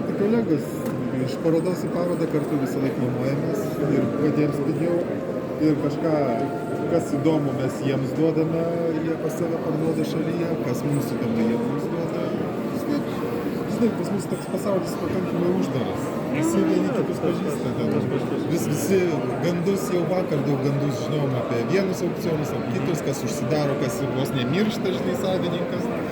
Tai kolegos iš parodos į parodą kartu visą laiką nuomojamės ir patiems pigiau ir kažką, kas įdomu, mes jiems duodame, jie pas save parduoda šalyje, kas mums įdomu, jie mums duoda. Žinai, pas mus toks pasaulis pakankamai uždaras. Visi vieni kitus pažįsta. Visi gandus, jau vakar daug gandus žinom apie vienus aukcionus, apie kitus, kas užsidaro, kas vos nemiršta, žinai, savininkas.